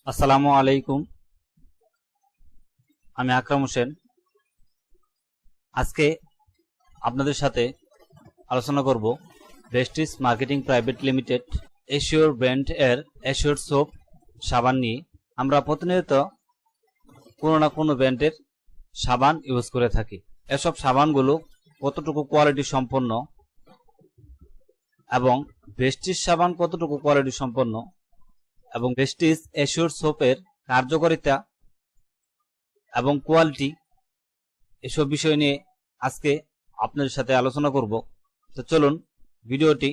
আসসালামু আলাইকুম। আমি আকরাম হোসেন। আজকে আপনাদের সাথে আলোচনা করব Bestis marketing private limited Assure brand এর এশিওর সোপ সাবান নিয়ে। আমরা প্রতিনিয়ত কোনো না কোনো ব্র্যান্ডের সাবান ইউজ করে থাকি। এসব সাবানগুলো কতটুকু কোয়ালিটি সম্পন্ন এবং বেস্টিস সাবান কতটুকু কোয়ালিটি সম্পন্ন এবং বেস্টিস এশিওর সোপের কার্যকারিতা এবং কোয়ালিটি, এসব বিষয় নিয়ে আজকে আপনাদের সাথে আলোচনা করব। তো চলুন ভিডিওটি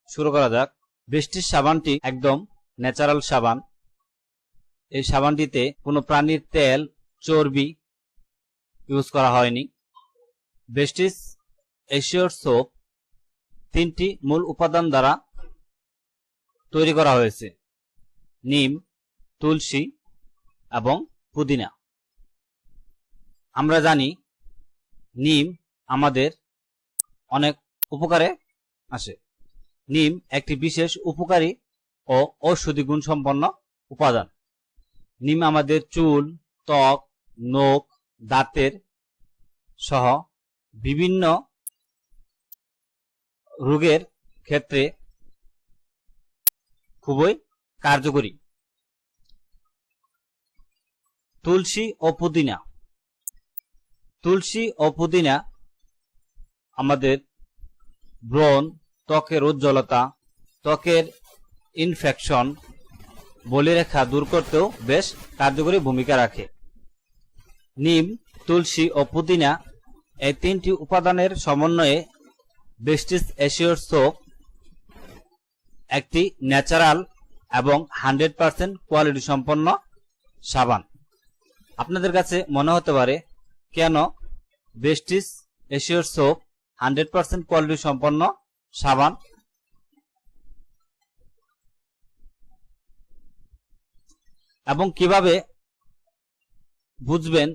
শুরু করা যাক। বেস্টিস সাবানটি একদম ন্যাচারাল সাবান। এই সাবানটিতে কোনো প্রাণীর তেল, চর্বি ইউজ করা হয়নি। বেস্টিস এশিওর সোপ তিনটি মূল উপাদান দ্বারা তৈরি করা হয়েছে: নিম, তুলসী এবং পুদিনা। আমরা জানি নিম আমাদের অনেক উপকারে আসে। নিম একটি বিশেষ উপকারী ও ঔষধি গুণ সম্পন্ন উপাদান। নিম আমাদের চুল, ত্বক, নখ, দাঁতের সহ বিভিন্ন রোগের ক্ষেত্রে খুবই কার্যকরী। তুলসী ও পুদিনা। তুলসী ও পুদিনা আমাদের ব্রণ, ত্বকের উজ্জ্বলতা, ত্বকের ইনফেকশন, বলিরেখা দূর করতেও বেশ কার্যকরী ভূমিকা রাখে। নিম, তুলসী ও পুদিনা এই তিনটি উপাদানের সমন্বয়ে বেস্টিস এশিওর সোপ একটি ন্যাচারাল এবং 100% কোয়ালিটি সম্পন্ন সাবান। আপনাদের কাছে মনে হতে পারে, কেন বেস্টিস এশিওর সোপ 100% কোয়ালিটি সম্পন্ন সাবান? এবং কিভাবে বুঝবেন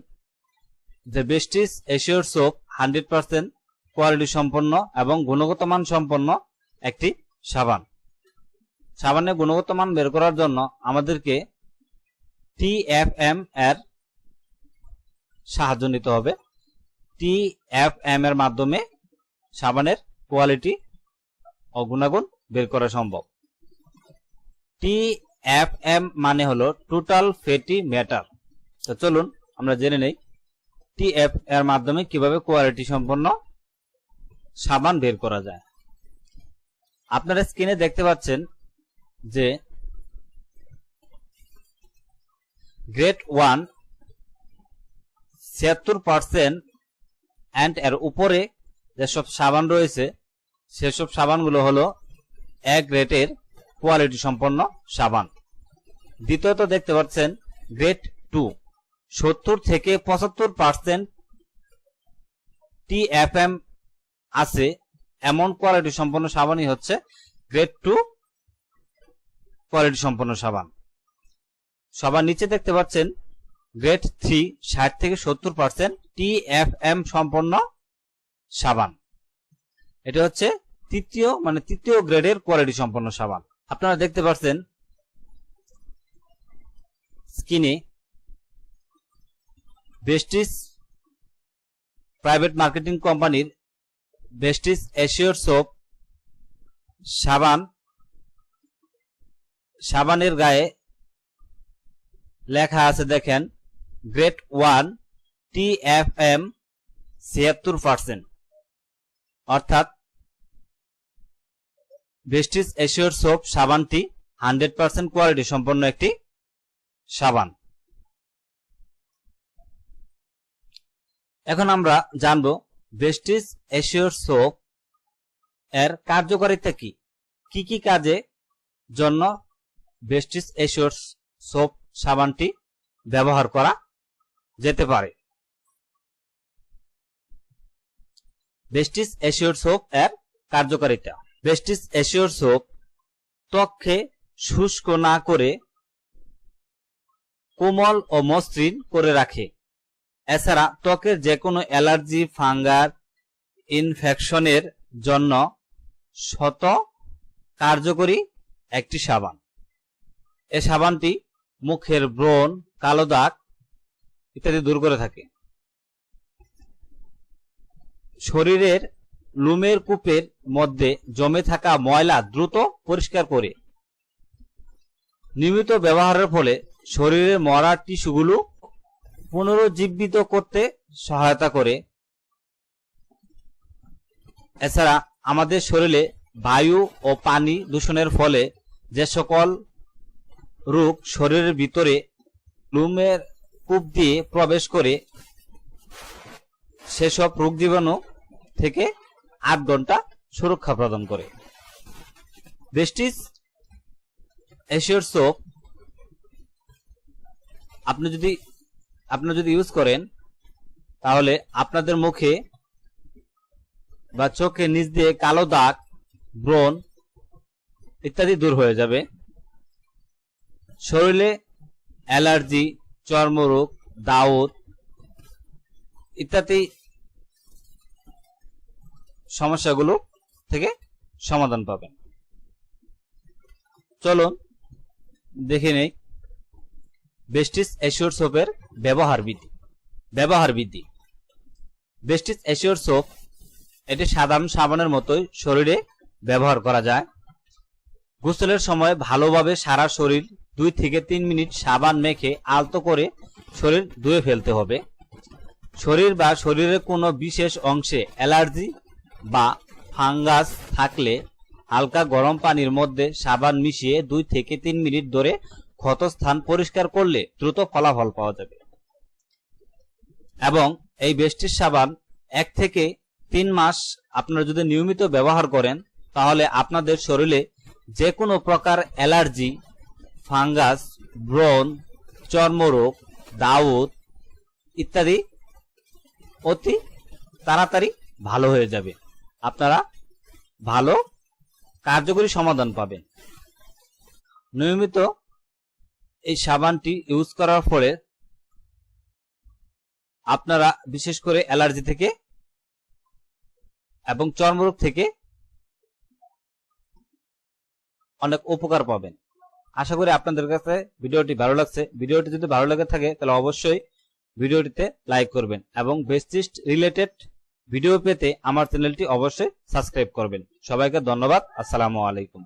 যে বেস্টিস এশিওর সোপ 100% কোয়ালিটি সম্পন্ন এবং গুণগত মান সম্পন্ন একটি সাবান? সাবানের গুণগত মান বের করার জন্য আমাদেরকে TFM এর সাহায্য নিতে হবে। TFM এর মাধ্যমে সাবানের কোয়ালিটি ও গুণাগুণ বের করা সম্ভব। TFM মানে হলো টোটাল ফ্যাটি ম্যাটার। তো চলুন আমরা জেনে নেই TFM এর মাধ্যমে কিভাবে কোয়ালিটি সম্পন্ন সাবান বের করা যায়। আপনারা স্ক্রিনে দেখতে পাচ্ছেন যে গ্রেড 1 76% অ্যান্ড এর উপরে যেসব সাবান রয়েছে সেসব সাবানগুলো হলো এক গ্রেডের কোয়ালিটি সম্পন্ন সাবান। দ্বিতীয়ত দেখতে পাচ্ছেন গ্রেড 2 70 থেকে 75% TFM আছে এমন কোয়ালিটি সম্পন্ন সাবানই হচ্ছে গ্রেড 2 কোয়ালিটি সম্পন্ন সাবান। সবার নিচে দেখতে পাচ্ছেন গ্রেড 3 60 থেকে 70% TFM সম্পন্ন সাবান। এটা হচ্ছে তৃতীয় গ্রেডের কোয়ালিটি সম্পন্ন সাবান। আপনারা দেখতে পাচ্ছেন স্ক্রিনে বেস্টিস প্রাইভেট মার্কেটিং কোম্পানির বেস্টিস এশিওর সোপ সাবানের গায়ে লেখা আছে, দেখেন, গ্রেড 1 TFM 76%। অর্থাৎ বেস্টিস এশিওর সোপ সাবানটি 100% কোয়ালিটি সম্পন্ন একটি সাবান। এখন আমরা জানব বেস্টিস এশিওর সোপ এর কার্যকারিতা কি কি কাজে জন্য বেস্টিস এশিওর সোপ সাবানটি ব্যবহার করা যেতে পারে। বেস্টিস এশিওর সোপ এর কার্যকারিতা। বেস্টিস এশিওর সোপ ত্বককে শুষ্ক না করে কোমল ও মসৃণ করে রাখে। এছাড়া ত্বকের যে কোনো অ্যালার্জি, ফাঙ্গাস ইনফেকশনের জন্য শত কার্যকরী একটি সাবান। এই সাবানটি মুখের ব্রণ, কালো দাগ ইত্যাদি দূর করে থাকে। শরীরের লোমের কূপের মধ্যে জমে থাকা ময়লা দ্রুত পরিষ্কার করে। নিয়মিত ব্যবহারের ফলে শরীরের মরা টিস্যুগুলো পুনরুজ্জীবিত করতে সহায়তা করে। এছাড়া আমাদের শরীরে বায়ু ও পানি দূষণের ফলে যে সকল রোগ শরীরের ভিতরে লোমের কূপ দিয়ে প্রবেশ করে, সেসব রোগ জীবাণু থেকে 8 ঘন্টা সুরক্ষা প্রদান করে। বেস্টিজ অ্যাসিওর সোপ আপনি যদি ইউজ করেন তাহলে আপনাদের মুখে বা চোখে নিচ দিয়ে কালো দাগ, ব্রণ ইত্যাদি দূর হয়ে যাবে। শরীরে অ্যালার্জি, চর্মরোগ, দাউদ ইত্যাদি সমস্যাগুলো থেকে সমাধান পাবেন। চলুন দেখে নেই বেস্টিজ অ্যাসিওর সোপের ব্যবহার বিধি। বেস্টিজ অ্যাসিওর সোপ এটি সাধারণ সাবানের মতোই শরীরে ব্যবহার করা যায়। গোসলের সময় ভালোভাবে সারা শরীর 2 থেকে 3 মিনিট সাবান মেখে আলতো করে শরীর ধুয়ে ফেলতে হবে। শরীর বা শরীরের কোনো বিশেষ অংশে অ্যালার্জি বা ফাঙ্গাস থাকলে হালকা গরম পানির মধ্যে সাবান মিশিয়ে 2 থেকে 3 মিনিট ধরে ক্ষতস্থান পরিষ্কার করলে দ্রুত ফলাফল পাওয়া যাবে। এবং এই বেস্টিজ সাবান 1 থেকে 3 মাস আপনারা যদি নিয়মিত ব্যবহার করেন তাহলে আপনাদের শরীরে যে কোনো প্রকার অ্যালার্জি, ফাঙ্গাস, ব্রণ, চর্মরোগ, দাউদ ইত্যাদি অতি তাড়াতাড়ি ভালো হয়ে যাবে। আপনারা ভালো কার্যকরী সমাধান পাবেন। নিয়মিত এই সাবানটি ইউজ করার ফলে আপনারা বিশেষ করে অ্যালার্জি থেকে এবং চর্মরোগ থেকে অনেক উপকার পাবেন। আশা করি আপনাদের কাছে ভিডিওটি ভালো লাগছে। ভিডিওটি যদি ভালো লাগে থাকে তাহলে অবশ্যই ভিডিওটিতে লাইক করবেন এবং বেস্টিজ রিলেটেড ভিডিও পেতে আমার চ্যানেলটি অবশ্যই সাবস্ক্রাইব করবেন। সবাইকে ধন্যবাদ। আসসালামু আলাইকুম।